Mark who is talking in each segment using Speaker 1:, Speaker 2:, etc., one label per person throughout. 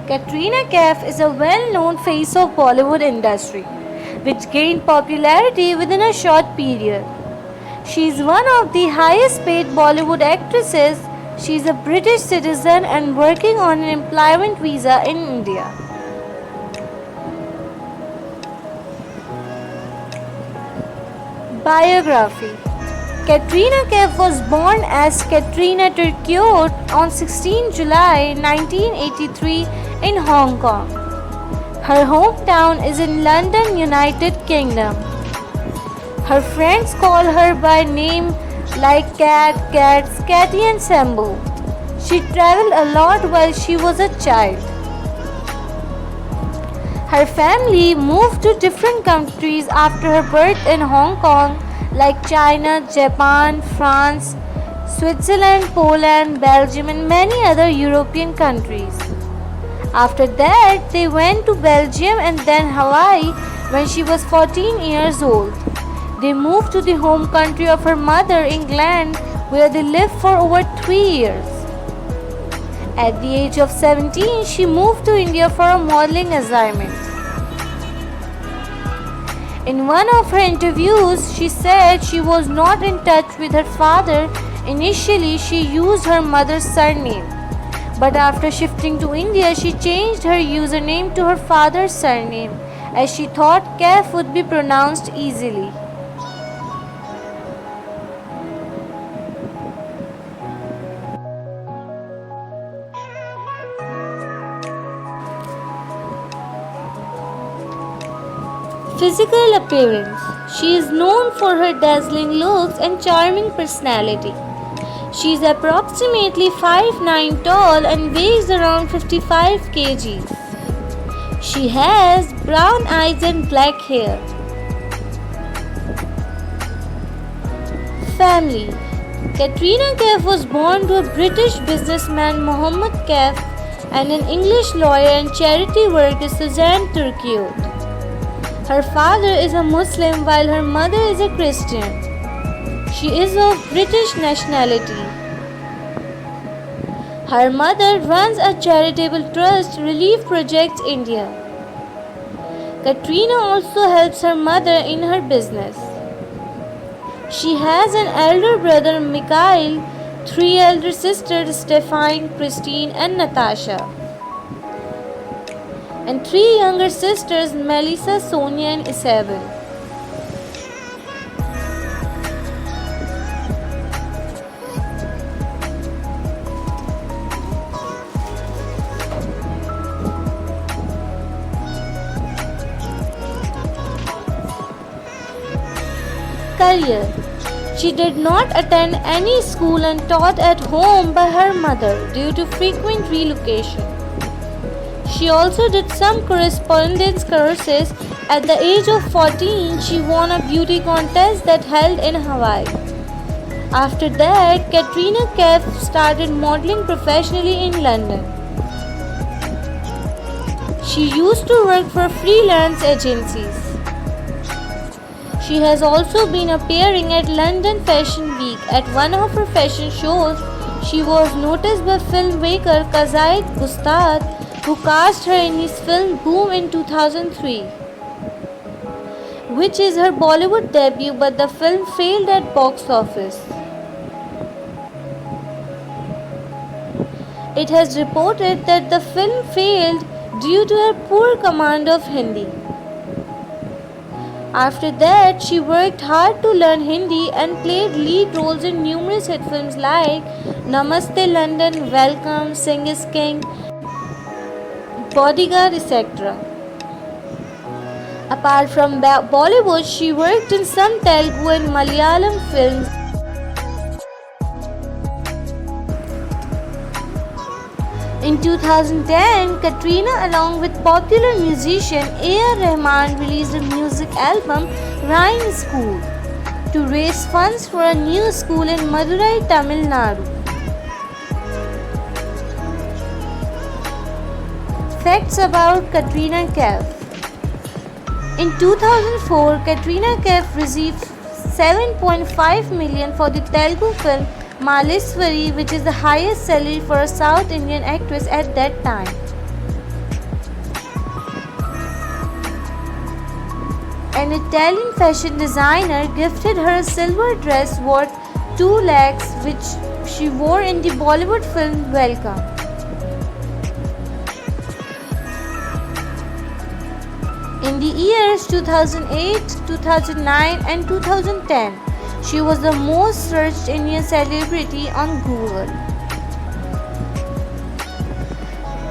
Speaker 1: Katrina Kaif is a well-known face of Bollywood industry, which gained popularity within a short period. She is one of the highest-paid Bollywood actresses. She is a British citizen and working on an employment visa in India. Biography. Katrina Kaif was born as Katrina Turcotte on 16 July 1983 in Hong Kong. Her hometown is in London, United Kingdom. Her friends call her by name like Cats, Catty and Sambo. She traveled a lot while she was a child. Her family moved to different countries after her birth in Hong Kong like China, Japan, France, Switzerland, Poland, Belgium and many other European countries. After that, they went to Belgium and then Hawaii when she was 14 years old. They moved to the home country of her mother, England, where they lived for over 3 years. At the age of 17, she moved to India for a modeling assignment. In one of her interviews, she said she was not in touch with her father. Initially, she used her mother's surname, but after shifting to India, she changed her username to her father's surname as she thought Kaif would be pronounced easily. Physical appearance. She is known for her dazzling looks and charming personality. She is approximately 5'9" tall and weighs around 55 kgs. She has brown eyes and black hair. Family. Katrina Kaif was born to a British businessman Mohammed Kaif and an English lawyer and charity worker Suzanne Turcotte. Her father is a Muslim while her mother is a Christian. She is of British nationality. Her mother runs a charitable trust, Relief Projects India. Katrina also helps her mother in her business. She has an elder brother Mikhail, 3 elder sisters Stephanie, Christine and Natasha, and 3 younger sisters Melissa, Sonia and Isabel. Career. She did not attend any school and taught at home by her mother due to frequent relocation. She also did some correspondence courses. At the age of 14, she won a beauty contest that held in Hawaii. After that, Katrina Kaif started modeling professionally in London. She used to work for freelance agencies. She has also been appearing at London Fashion Week. At one of her fashion shows, she was noticed by filmmaker Qazaid Gustad, who cast her in his film Boom in 2003, which is her Bollywood debut, but the film failed at box office. It has reported that the film failed due to her poor command of Hindi. After that, she worked hard to learn Hindi and played lead roles in numerous hit films like Namaste London, Welcome, Sing is King, Bodyguard, etc. Apart from Bollywood, she worked in some Telugu and Malayalam films. In 2010, Katrina along with popular musician A.R. Rahman released a music album, Rhyme School, to raise funds for a new school in Madurai, Tamil Nadu. Facts about Katrina Kaif. In 2004, Katrina Kaif received 7.5 million for the Telugu film Maleswari, which is the highest salary for a South Indian actress at that time. An Italian fashion designer gifted her a silver dress worth 2 lakhs which she wore in the Bollywood film Welcome. In the years 2008, 2009 and 2010, she was the most searched Indian celebrity on Google.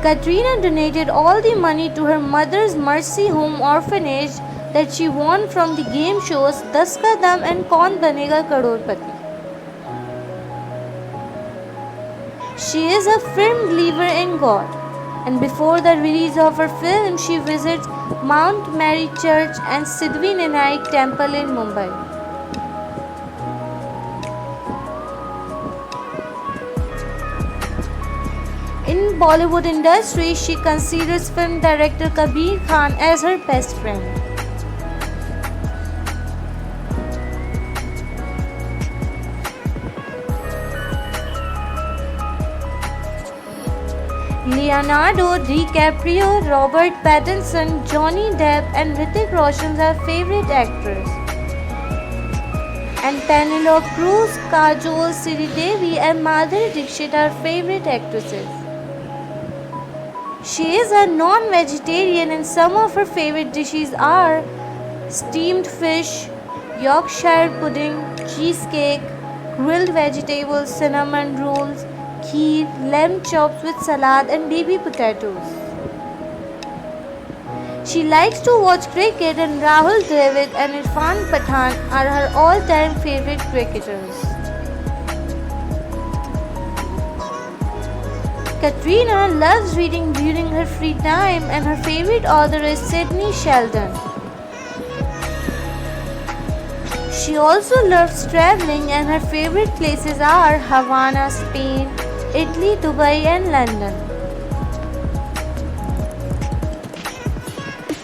Speaker 1: Katrina donated all the money to her mother's Mercy Home orphanage that she won from the game shows Das Ka Dam and Kaun Banega Crorepati. She is a firm believer in God, and before the release of her film, she visits Mount Mary Church and Siddhi Vinayak Temple in Mumbai. In Bollywood industry, she considers film director Kabir Khan as her best friend. Leonardo DiCaprio, Robert Pattinson, Johnny Depp and Hrithik Roshan are favorite actors. And Penelope Cruz, Kajol, Sridevi and Madhuri Dixit are favorite actresses. She is a non-vegetarian and some of her favorite dishes are steamed fish, Yorkshire pudding, cheesecake, grilled vegetables, cinnamon rolls, kheer, lamb chops with salad and baby potatoes. She likes to watch cricket and Rahul Dravid and Irfan Pathan are her all-time favorite cricketers. Katrina loves reading during her free time and her favorite author is Sidney Sheldon. She also loves traveling and her favorite places are Havana, Spain, Italy, Dubai and London.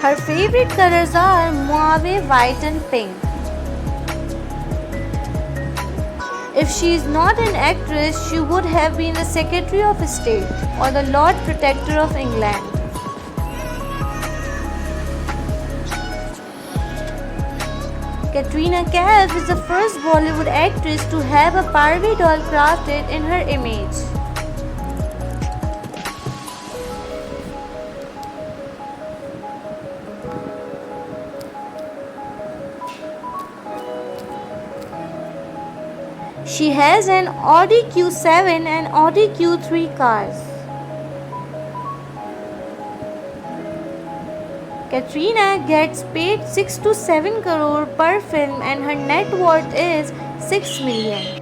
Speaker 1: Her favorite colors are mauve, white and pink. If she is not an actress, she would have been the Secretary of State or the Lord Protector of England. Katrina Kaif is the first Bollywood actress to have a Barbie doll crafted in her image. She has an Audi Q7 and Audi Q3 cars. Katrina gets paid 6 to 7 crore per film and her net worth is 6 million.